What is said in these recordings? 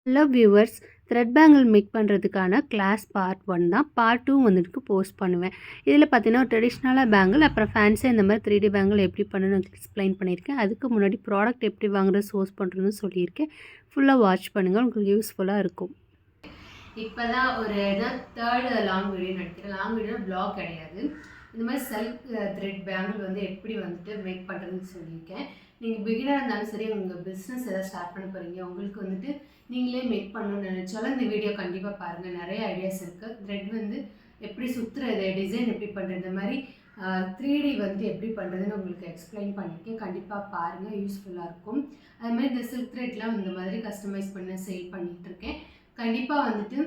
Hello viewers, thread bangle make பண்ணுறதுக்கான class part 1 தான். Part 2 வந்துட்டு போஸ்ட் பண்ணுவேன். இதில் பார்த்தீங்கன்னா ட்ரெடிஷ்னலாக பேங்கிள், அப்புறம் ஃபேன்ஸியாக இந்த மாதிரி 3D பேங்கிள் எப்படி பண்ணணும்னு எக்ஸ்பிளைன் பண்ணியிருக்கேன். அதுக்கு முன்னாடி ப்ராடக்ட் எப்படி வாங்குறது, சோர்ஸ் பண்ணுறதுன்னு சொல்லியிருக்கேன். ஃபுல்லாக வாட்ச் பண்ணுங்கள், உங்களுக்கு யூஸ்ஃபுல்லாக இருக்கும். இப்போ தான் ஒரு தேர்டு லாங் வீடியோ நடிக்கிறேன். லாங் வீடியோ ப்ளாக் கிடையாது. இந்த மாதிரி செல்ஃப் த்ரெட் பேங்கிள் வந்து எப்படி வந்துட்டு மேக் பண்ணுறதுன்னு சொல்லியிருக்கேன். நீங்கள் பிகினராக இருந்தாலும் சரி, உங்கள் பிஸ்னஸ் எதாவது ஸ்டார்ட் பண்ண போகிறீங்க, உங்களுக்கு வந்துட்டு நீங்களே மேக் பண்ணணும்னு நினச்சாலும் இந்த வீடியோ கண்டிப்பாக பாருங்கள். நிறைய ஐடியாஸ் இருக்குது. த்ரெட் வந்து எப்படி சுற்றுறது, டிசைன் எப்படி பண்ணுறது, இந்த மாதிரி 3D வந்து எப்படி பண்ணுறதுன்னு உங்களுக்கு எக்ஸ்பிளைன் பண்ணியிருக்கேன். கண்டிப்பாக பாருங்கள், யூஸ்ஃபுல்லாக இருக்கும். அதுமாதிரி இந்த சில்க் த்ரெட்லாம் இந்த மாதிரி கஸ்டமைஸ் பண்ண சேல் பண்ணிகிட்ருக்கேன். கண்டிப்பாக வந்துட்டு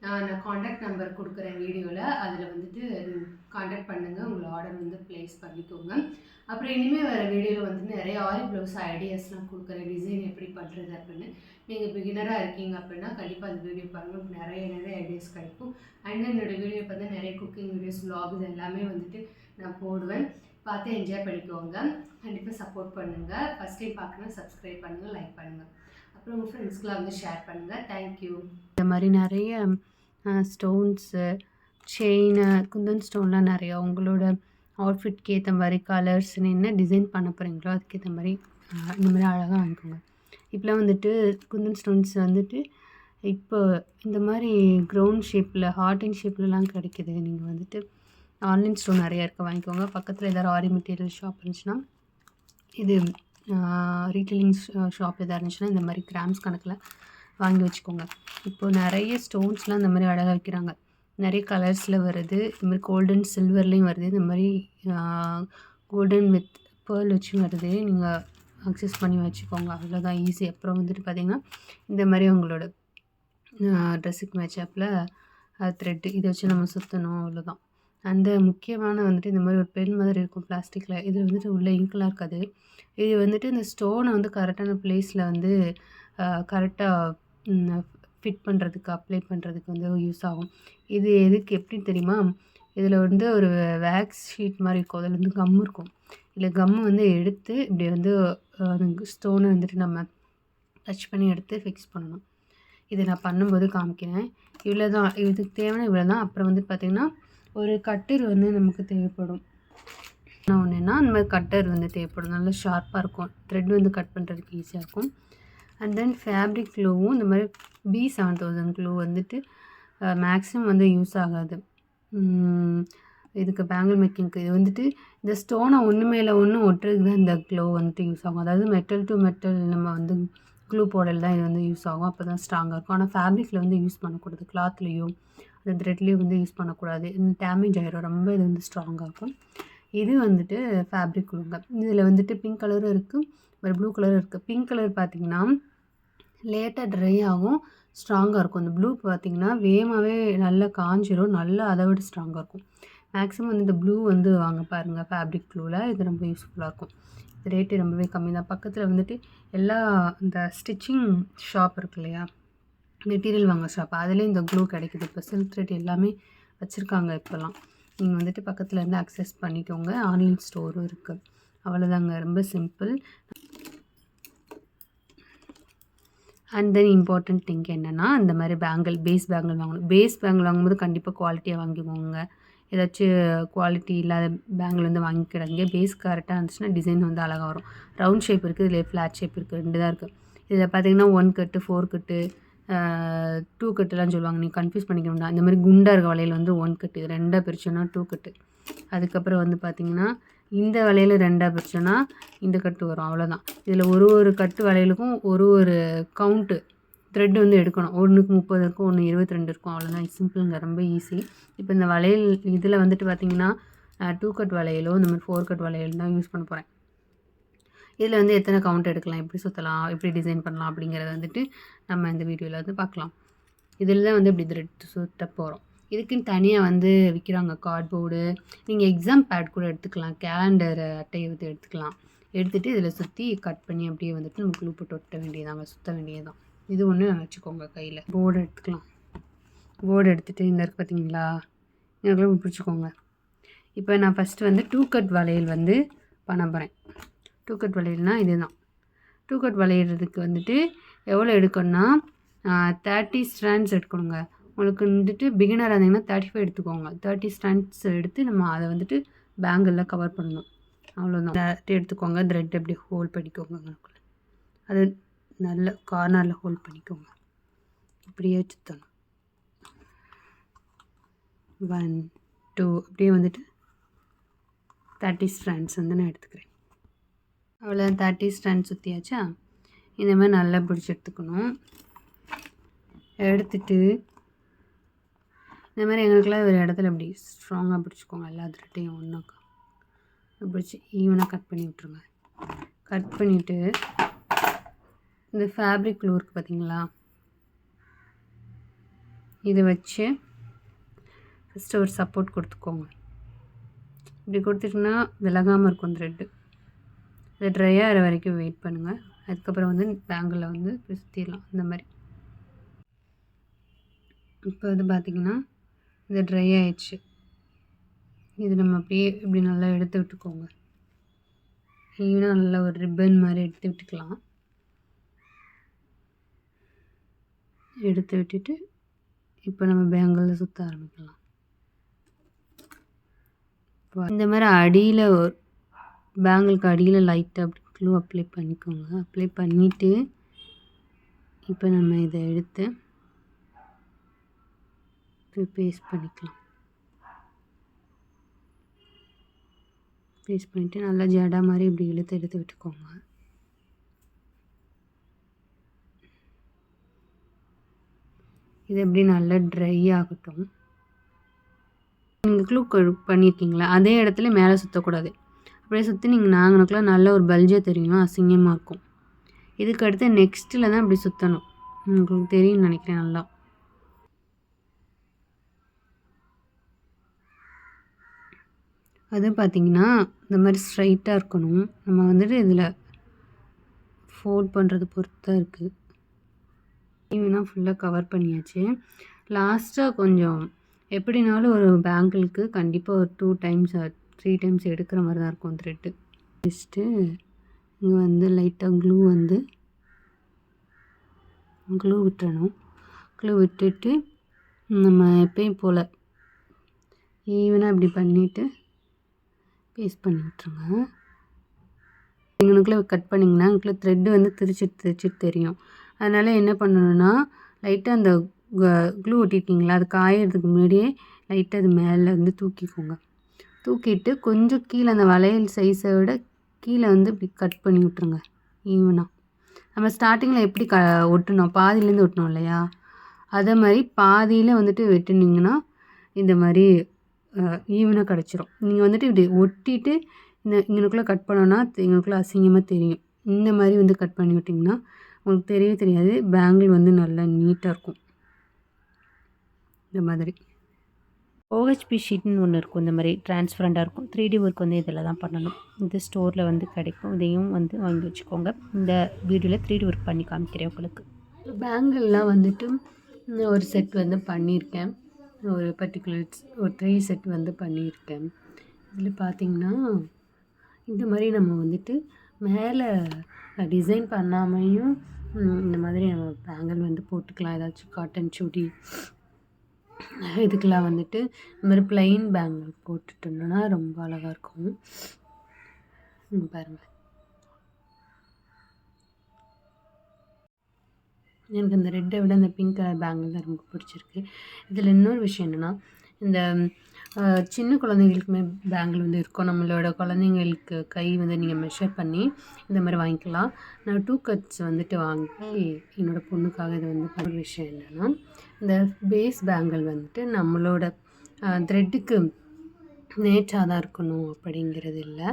நான் காண்டாக்ட் நம்பர் கொடுக்குறேன் வீடியோவில். அதில் வந்துட்டு காண்டாக்ட் பண்ணுங்கள், உங்களை ஆர்டர் வந்து ப்ளேஸ் பண்ணிக்கோங்க. அப்புறம் இனிமேல் வர வீடியோவில் வந்துட்டு நிறைய ஆரி ப்ளவுஸ் ஐடியாஸ்லாம் கொடுக்குறேன், டிசைன் எப்படி பண்ணுறது அப்படின்னு. நீங்கள் பிகினராக இருக்கீங்க அப்படின்னா கண்டிப்பாக அந்த வீடியோ பாருங்கள், நிறைய ஐடியாஸ் கிடைக்கும். அண்ட் என்னோடய வீடியோ பார்த்தா நிறைய குக்கிங் வீடியோஸ், vlogs எல்லாமே வந்துட்டு நான் போடுவேன். பார்த்து என்ஜாய் பண்ணிக்கோங்க. கண்டிப்பாக சப்போர்ட் பண்ணுங்கள். ஃபஸ்ட் டைம் பார்க்கணும், சப்ஸ்கிரைப் பண்ணுங்கள், லைக் பண்ணுங்கள். அப்புறம் உங்கள் ஃப்ரெண்ட்ஸ்க்கெலாம் வந்து ஷேர் பண்ணுங்கள். தேங்க்யூ. இந்த மாதிரி நிறைய ஸ்டோன்ஸு, செயினு, குந்தன் ஸ்டோன்லாம் நிறையா உங்களோட அவுட்ஃபிட்க்கு ஏற்ற மாதிரி கலர்ஸ்னு என்ன டிசைன் பண்ண போகிறீங்களோ அதுக்கேற்ற மாதிரி இந்த மாதிரி அழகாக வாங்கிக்கோங்க. இப்போலாம் வந்துட்டு குந்தன் ஸ்டோன்ஸ் வந்துட்டு இப்போ இந்த மாதிரி க்ரௌண்ட் ஷேப்பில், ஹார்ட் அண்ட் ஷேப்லலாம் கிடைக்கிது. நீங்கள் வந்துட்டு ஆன்லைன் ஸ்டோர் நிறையா இருக்க வாங்கிக்கோங்க. பக்கத்தில் எதாவது ஆரி மெட்டீரியல் ஷாப் இருந்துச்சுன்னா, இது ரீட்டெயிலிங் ஷாப் எதாவது இருந்துச்சுன்னா இந்த மாதிரி கிராம்ஸ் கணக்கில் வாங்கி வச்சுக்கோங்க. இப்போது நிறைய ஸ்டோன்ஸ்லாம் இந்த மாதிரி அழகாக வைக்கிறாங்க. நிறைய கலர்ஸில் வருது. இந்த மாதிரி கோல்டன் சில்வர்லேயும் வருது. இந்த மாதிரி கோல்டன் வித் பேர்ல் வச்சும் வருது. நீங்கள் அக்சஸ் பண்ணி வச்சுக்கோங்க. அவ்வளோதான், ஈஸி. அப்புறம் வந்துட்டு பார்த்திங்கன்னா இந்த மாதிரி உங்களோட ட்ரெஸ்ஸுக்கு மேட்சப்பில் த்ரெட்டு இதை வச்சு நம்ம சுற்றணும், அவ்வளோதான். அந்த முக்கியமான வந்துட்டு இந்த மாதிரி ஒரு பென் மாதிரி இருக்கும் பிளாஸ்டிக்கில். இது வந்துட்டு உள்ள இங்க்லாம் இருக்காது. இது வந்துட்டு இந்த ஸ்டோனை வந்து கரெக்டான ப்ளேஸில் வந்து கரெக்டாக ஃபிட் பண்ணுறதுக்கு, அப்ளை பண்ணுறதுக்கு வந்து யூஸ் ஆகும். இது எதுக்கு எப்படின்னு தெரியுமா? இதில் வந்து ஒரு வேக்ஸ் ஷீட் மாதிரி இருக்கும். அதில் வந்து கம் இருக்கும். இதில் கம்மு வந்து எடுத்து இப்படி வந்து ஸ்டோனை வந்துட்டு நம்ம டச் பண்ணி எடுத்து ஃபிக்ஸ் பண்ணணும். இதை நான் பண்ணும்போது காமிக்கிறேன். இவ்வளோ தான், இதுக்கு தேவையான இவ்வளோ தான். அப்புறம் வந்து பார்த்திங்கன்னா ஒரு கட்டர் வந்து நமக்கு தேவைப்படும். ஒன்றுன்னா அந்த மாதிரி கட்டர் வந்து தேவைப்படும். நல்லா ஷார்ப்பாக இருக்கும். த்ரெட் வந்து கட் பண்ணுறதுக்கு ஈஸியாக இருக்கும். அண்ட் தென் ஃபேப்ரிக் க்ளூவும் இந்த மாதிரி B7000 க்ளூ வந்துட்டு மேக்ஸிமம் வந்து யூஸ் ஆகாது இதுக்கு பேங்கிள் மேக்கிங்க்கு. இது வந்துட்டு இந்த ஸ்டோனை ஒன்று மேலே ஒன்று ஒட்டுறதுக்கு தான் இந்த க்ளூ வந்துட்டு யூஸ் ஆகும். அதாவது மெட்டல் டு மெட்டல் நம்ம வந்து க்ளூ போடல் தான் இது வந்து யூஸ் ஆகும். அப்போ தான் ஸ்ட்ராங்காக இருக்கும். ஆனால் ஃபேப்ரிக்கில் வந்து யூஸ் பண்ணக்கூடாது. கிளாத்லேயோ அந்த த்ரெட்லேயும் வந்து யூஸ் பண்ணக்கூடாது. டேமேஜ் ஆகிரும். ரொம்ப இது வந்து ஸ்ட்ராங்காக இருக்கும். இது வந்துட்டு ஃபேப்ரிக் க்ளூங்க. இதில் வந்துட்டு பிங்க் கலரும் இருக்குது, ஒரு ப்ளூ கலரும் இருக்குது. பிங்க் கலர் பார்த்திங்கன்னா லேட்டாக ட்ரை ஆகும், ஸ்ட்ராங்காக இருக்கும். இந்த ப்ளூ பார்த்திங்கன்னா வேகமாகவே நல்லா காஞ்சிரும், நல்லா அதை விட ஸ்ட்ராங்காக இருக்கும். மேக்ஸிமம் வந்து இந்த ப்ளூ வந்து வாங்க பாருங்கள் ஃபேப்ரிக் க்ளூவில். இது ரொம்ப யூஸ்ஃபுல்லாக இருக்கும். இது ரேட்டு ரொம்பவே கம்மி தான். பக்கத்தில் வந்துட்டு எல்லா இந்த ஸ்டிச்சிங் ஷாப் இருக்கு இல்லையா, மெட்டீரியல் வாங்க ஷாப், அதுலேயும் இந்த க்ளூ கிடைக்குது. இப்போ சில்க் த்ரெட் எல்லாமே வச்சுருக்காங்க இப்போல்லாம். நீங்கள் வந்துட்டு பக்கத்தில் இருந்து அக்சஸ் பண்ணிக்கோங்க. ஆன்லைன் ஸ்டோரும் இருக்குது. அவ்வளோதாங்க, ரொம்ப simple. And then important thing என்னென்னா, இந்த மாதிரி பேங்கிள், பேஸ் பேங்கிள் வாங்கணும். பேஸ் பேங்கிள் வாங்கும்போது கண்டிப்பாக குவாலிட்டியாக வாங்கிக்கோங்க. ஏதாச்சும் குவாலிட்டி இல்லாத பேங்கிள் வந்து வாங்கிக்கிறாங்க. பேஸ் கரெக்டாக இருந்துச்சுன்னா டிசைன் வந்து அழகாக வரும். ரவுண்ட் ஷேப் இருக்குது, இதில் ஃப்ளாட் ஷேப் இருக்குது, 2 தான் இருக்குது. இதில் பார்த்திங்கன்னா 1 கட்டு, 4 கட்டு, 2 கட்டுலாம் சொல்லுவாங்க. நீங்கள் கன்ஃபியூஸ் பண்ணிக்கணும்னா இந்த மாதிரி குண்டாக இருக்க வளையல் வந்து 1 கட்டு, 2ஆக பிரிச்சோன்னா 2 கட்டு. அதுக்கப்புறம் வந்து பார்த்திங்கன்னா இந்த வளையல் 2ஆக பிரிச்சோன்னா இந்த கட்டு வரும். அவ்வளோதான். இதில் ஒரு கட்டு வளையலுக்கும் ஒரு கவுண்ட்டு த்ரெட் வந்து எடுக்கணும். ஒன்றுக்கு 30 இருக்கும், ஒன்று 22 இருக்கும். அவ்வளோதான், சிம்பிளுங்க, ரொம்ப ஈஸி. இப்போ இந்த வளையல் இதில் வந்துட்டு பார்த்திங்கன்னா 2 கட் வளையலோ இந்த மாதிரி 4 கட் வளையல் தான் யூஸ் பண்ண போகிறேன். இதில் வந்து எத்தனை கவுண்ட் எடுக்கலாம், எப்படி சுற்றலாம், எப்படி டிசைன் பண்ணலாம் அப்படிங்கிறத வந்துட்டு நம்ம இந்த வீடியோவில் வந்து பார்க்கலாம். இதில் தான் வந்து இப்படி த்ரெட் சுற்ற போகிறோம். இதுக்குன்னு தனியாக வந்து விற்கிறாங்க கார்ட்போர்டு. நீங்கள் எக்ஸாம் பேட் கூட எடுத்துக்கலாம், கேலண்டர் அட்டையை வந்து எடுத்துக்கலாம். எடுத்துகிட்டு இதில் சுற்றி கட் பண்ணி அப்படியே வந்துட்டு நம்ம க்ளூ போட்டு ஒட்ட வேண்டியதாங்க, சுற்ற வேண்டியதான். இது ஒன்று வச்சுக்கோங்க கையில். போர்டு எடுத்துக்கலாம். போர்டு எடுத்துகிட்டு இந்த இருக்குது பார்த்தீங்களா, இதெல்லாம் பிடிச்சிக்கோங்க. இப்போ நான் ஃபஸ்ட்டு வந்து 2 கட் வளையல் வந்து பண்ண போகிறேன். 2 கட் வளையல்னால் இது தான். 2 கட் வளையிறதுக்கு வந்துட்டு எவ்வளோ எடுக்கணும்னா 30 ஸ்ட்ராண்ட்ஸ் எடுக்கணுங்க. உங்களுக்கு வந்துட்டு பிகினராக இருந்தீங்கன்னா 35 எடுத்துக்கோங்க. 30 ஸ்ட்ராண்ட்ஸ் எடுத்து நம்ம அதை வந்துட்டு பேங்கிளில் கவர் பண்ணணும். அவ்வளோதான். எடுத்துக்கோங்க. த்ரெட் அப்படி ஹோல்ட் பண்ணிக்கோங்க. உங்களுக்குள்ள அது நல்ல கார்னரில் ஹோல்ட் பண்ணிக்கோங்க. இப்படியே சுற்றணும். 1 2 அப்படியே வந்துட்டு 30 ஸ்ட்ராண்ட்ஸ் வந்து நான் எடுத்துக்கிறேன். அவ்வளோ 30 ஸ்ட்ராண்ட் சுற்றியாச்சா? இந்த மாதிரி நல்லா பிடிச்சி எடுத்துக்கணும். எடுத்துட்டு இந்த மாதிரி எங்களுக்குலாம் ஒரு இடத்துல இப்படி ஸ்ட்ராங்காக பிடிச்சிக்கோங்க. எல்லா த்ரெட்டையும் ஒன்றாக்கா பிடிச்சி ஈவனாக கட் பண்ணி விட்ருங்க. கட் பண்ணிவிட்டு இந்த ஃபேப்ரிக் க்ளூ இருக்குது பார்த்தீங்களா, இதை வச்சு ஃபஸ்ட்டு ஒரு சப்போர்ட் கொடுத்துக்கோங்க. இப்படி கொடுத்துட்டிங்கன்னா விலகாமல் இருக்கும் த்ரெட்டு. அது ட்ரை ஆகிற வரைக்கும் வெயிட் பண்ணுங்கள். அதுக்கப்புறம் வந்து பேங்கிளில் வந்து சுற்றிடலாம். இந்த மாதிரி இப்போ வந்து பார்த்திங்கன்னா இது ட்ரை ஆயிடுச்சு. இது நம்ம அப்படியே இப்படி நல்லா எடுத்து விட்டுக்கோங்க. ஈவனாக நல்லா ஒரு ரிப்பன் மாதிரி எடுத்து விட்டுக்கலாம். எடுத்து விட்டுட்டு இப்போ நம்ம பேங்கிளில் சுற்ற ஆரம்பிக்கலாம். இந்த மாதிரி அடியில் ஒரு பேங்கிளுக்கு அடியில் லைட்டாக அப்படி க்ளூ அப்ளை பண்ணிக்கோங்க. அப்ளை பண்ணிவிட்டு இப்போ நம்ம இதை எடுத்து பேஸ்ட் பண்ணிக்கலாம். பேஸ்ட் பண்ணிவிட்டு நல்லா ஜடா மாதிரி இப்படி எடுத்து விட்டுக்கோங்க. இது எப்படி நல்லா ட்ரை ஆகட்டும். நீங்கள் க்ளூ பண்ணியிருக்கீங்களா, அதே இடத்துல மேலே சுற்றக்கூடாது. அப்படியே சுற்றி நீங்கள் நாங்கனுக்குலாம் நல்ல ஒரு பல்ஜாக தெரியும், அசிங்கமாக இருக்கும். இதுக்கு அடுத்து நெக்ஸ்ட்டில் தான் இப்படி சுற்றணும். உங்களுக்கு தெரியும்னு நினைக்கிறேன். நல்லா அது பார்த்திங்கன்னா இந்த மாதிரி ஸ்ட்ரைட்டாக இருக்கணும். நம்ம வந்துட்டு இதில் ஃபோல்ட் பண்ணுறது பொறுத்து தான் இருக்குது. ஈவனாக ஃபுல்லாக கவர் பண்ணியாச்சு. லாஸ்ட்டாக கொஞ்சம் எப்படினாலும் ஒரு பேங்கிளுக்கு கண்டிப்பாக ஒரு 2 டைம்ஸ் 3 டைம்ஸ் எடுக்கிற மாதிரி தான் இருக்கும் த்ரெட்டு. ஜஸ்ட்டு இங்கே வந்து லைட்டாக க்ளூ விட்டுறணும். க்ளூ விட்டுட்டு நம்ம எப்பயும் போல் ஈவனாக இப்படி பண்ணிவிட்டு பேஸ்ட் பண்ணி விட்டுருங்க. இங்கனுக்குள்ளே கட் பண்ணிங்கன்னா இங்குள்ள த்ரெட்டு வந்து திரிச்சிட்டு தெரியும். அதனால் என்ன பண்ணணுன்னா லைட்டாக அந்த க்ளூ ஒட்டியிருக்கீங்களா, அது காயறதுக்கு முன்னாடியே லைட்டாக அது மேலே வந்து தூக்கிக்கோங்க. தூக்கிட்டு கொஞ்சம் கீழே அந்த வளையல் சைஸை விட கீழே வந்து இப்படி கட் பண்ணி விட்ருங்க ஈவனாக. நம்ம ஸ்டார்டிங்கில் எப்படி ஒட்டணும், பாதியிலேருந்து ஒட்டணும் இல்லையா, அதே மாதிரி பாதியில் வந்துட்டு வெட்டினீங்கன்னா இந்த மாதிரி ஈவனாக கிடச்சிரும். நீங்கள் வந்துட்டு இப்படி ஒட்டிட்டு இங்கனுக்குள்ளே கட் பண்ணோன்னா எங்களுக்குள்ளே அசிங்கமாக தெரியும். இந்த மாதிரி வந்து கட் பண்ணி விட்டிங்கன்னா உங்களுக்கு தெரியவே தெரியாது. பேங்கிள் வந்து நல்லா நீட்டாக இருக்கும். இந்த மாதிரி OHP ஷீட்னு ஒன்று இருக்கும். இந்த மாதிரி டிரான்ஸ்பரண்ட்டாக இருக்கும். 3D ஒர்க் வந்து இதில் தான் பண்ணணும். இந்த ஸ்டோரில் வந்து கிடைக்கும். இதையும் வந்து வாங்கி வச்சுக்கோங்க. இந்த வீடியோவில் 3D ஒர்க் பண்ணி காமிக்கிறேன் உங்களுக்கு. பேங்கிள்லாம் வந்துட்டு ஒரு செட் வந்து பண்ணியிருக்கேன். ஒரு ஒரு 3 செட் வந்து பண்ணியிருக்கேன். இதில் பார்த்திங்கன்னா இந்த மாதிரி நம்ம வந்துட்டு மேலே டிசைன் பண்ணாமையும் இந்த மாதிரி நம்ம பேங்கிள் வந்து போட்டுக்கலாம். ஏதாச்சும் காட்டன் சுடி இதுக்கெலாம் வந்துட்டு இந்த மாதிரி ப்ளைன் பேங்கிள் போட்டுட்டோம்னா ரொம்ப அழகாக இருக்கும். பாருங்கள், எனக்கு இந்த ரெட்டை விட இந்த பிங்க் கலர் பேங்கிள் தான் ரொம்ப பிடிச்சிருக்கு. இதில் இன்னொரு விஷயம் என்னென்னா, இந்த சின்ன குழந்தைங்களுக்குமே பேங்கிள் வந்து இருக்கும். நம்மளோட குழந்தைங்களுக்கு கை வந்து நீங்கள் மெஷர் பண்ணி இந்த மாதிரி வாங்கிக்கலாம். நான் 2 கட்ஸ் வந்துட்டு வாங்கி என்னோடய பொண்ணுக்காக இது வந்து பண்ண விஷயம் என்னென்னா, இந்த பேஸ் பேங்கிள் வந்துட்டு நம்மளோட த்ரெட்டுக்கு நேச்சாக தான் இருக்கணும் அப்படிங்கிறது இல்லை.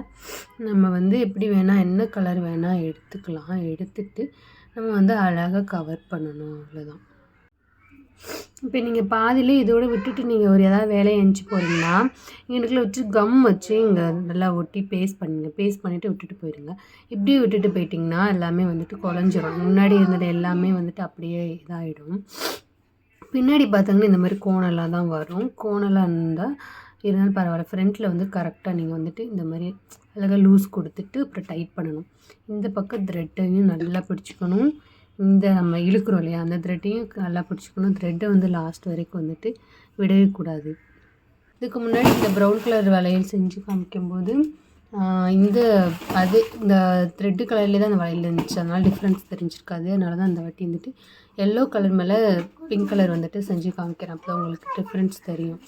நம்ம வந்து எப்படி வேணால் என்ன கலர் வேணால் எடுத்துக்கலாம். எடுத்துகிட்டு நம்ம வந்து அழகாக கவர் பண்ணணும், அவ்வளோதான். இப்போ நீங்கள் பாதியிலே இதோடு விட்டுட்டு நீங்கள் ஒரு ஏதாவது வேலையை எஞ்சி போகிறீங்கன்னா இங்கனுக்குள்ளே வச்சு கம் வச்சு இங்கே நல்லா ஒட்டி பேஸ்ட் பண்ணுங்கள். பேஸ்ட் பண்ணிவிட்டு விட்டுட்டு போயிடுங்க. இப்படியே விட்டுட்டு போயிட்டிங்கன்னா எல்லாமே வந்துட்டு குழஞ்சிரும். முன்னாடி இருந்தது எல்லாமே வந்துட்டு அப்படியே இதாகிடும். பின்னாடி பார்த்தாங்கன்னா இந்த மாதிரி கோணலாக தான் வரும். கோணலாக இருந்தாலும் பரவாயில்ல. ஃப்ரண்ட்டில் வந்து கரெக்டாக நீங்கள் வந்துட்டு இந்த மாதிரி அழகாக லூஸ் கொடுத்துட்டு அப்புறம் டைட் பண்ணணும். இந்த பக்கம் த்ரெட்டையும் நல்லா பிடிச்சிக்கணும். இந்த நம்ம இழுக்கிறோம் இல்லையா, அந்த த்ரெட்டையும் நல்லா பிடிச்சிக்கணும். த்ரெட்டை வந்து லாஸ்ட் வரைக்கும் வந்துட்டு விடவே கூடாது. இதுக்கு முன்னாடி இந்த ப்ரௌன் கலர் வளையல் செஞ்சு காமிக்கும்போது இந்த த்ரெட்டு கலர்லேயே தான் அந்த வளையல் இருந்துச்சு. அதனால் டிஃப்ரென்ஸ் தெரிஞ்சிருக்காது. அதனால தான் இந்த வாட்டி வந்துட்டு எல்லோ கலர் மேலே பிங்க் கலர் வந்துட்டு செஞ்சு காமிக்கிறேன். அப்போ தான் உங்களுக்கு டிஃப்ரென்ஸ் தெரியும்.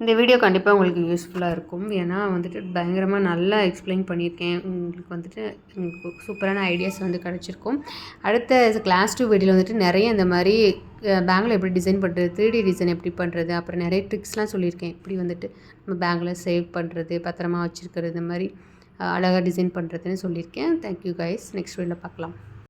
இந்த வீடியோ கண்டிப்பாக உங்களுக்கு யூஸ்ஃபுல்லாக இருக்கும். ஏன்னா வந்துட்டு பயங்கரமாக நல்லா எக்ஸ்பிளைன் பண்ணியிருக்கேன். உங்களுக்கு வந்துட்டு சூப்பரான ஐடியாஸ் வந்து கிடச்சிருக்கும். அடுத்த கிளாஸ் 2 வீடியோவில் வந்துட்டு நிறைய இந்த மாதிரி பேங்கில் எப்படி டிசைன் பண்ணுறது, 3D டிசைன் எப்படி பண்ணுறது, அப்புறம் நிறைய ட்ரிக்ஸ்லாம் சொல்லியிருக்கேன். எப்படி வந்துட்டு நம்ம பேங்கில் சேவ் பண்ணுறது, பத்திரமா வச்சுருக்கிறது, இந்த மாதிரி அழகாக டிசைன் பண்ணுறதுன்னு சொல்லியிருக்கேன். Thank you guys. நெக்ஸ்ட் வீடியோவில் பார்க்கலாம்.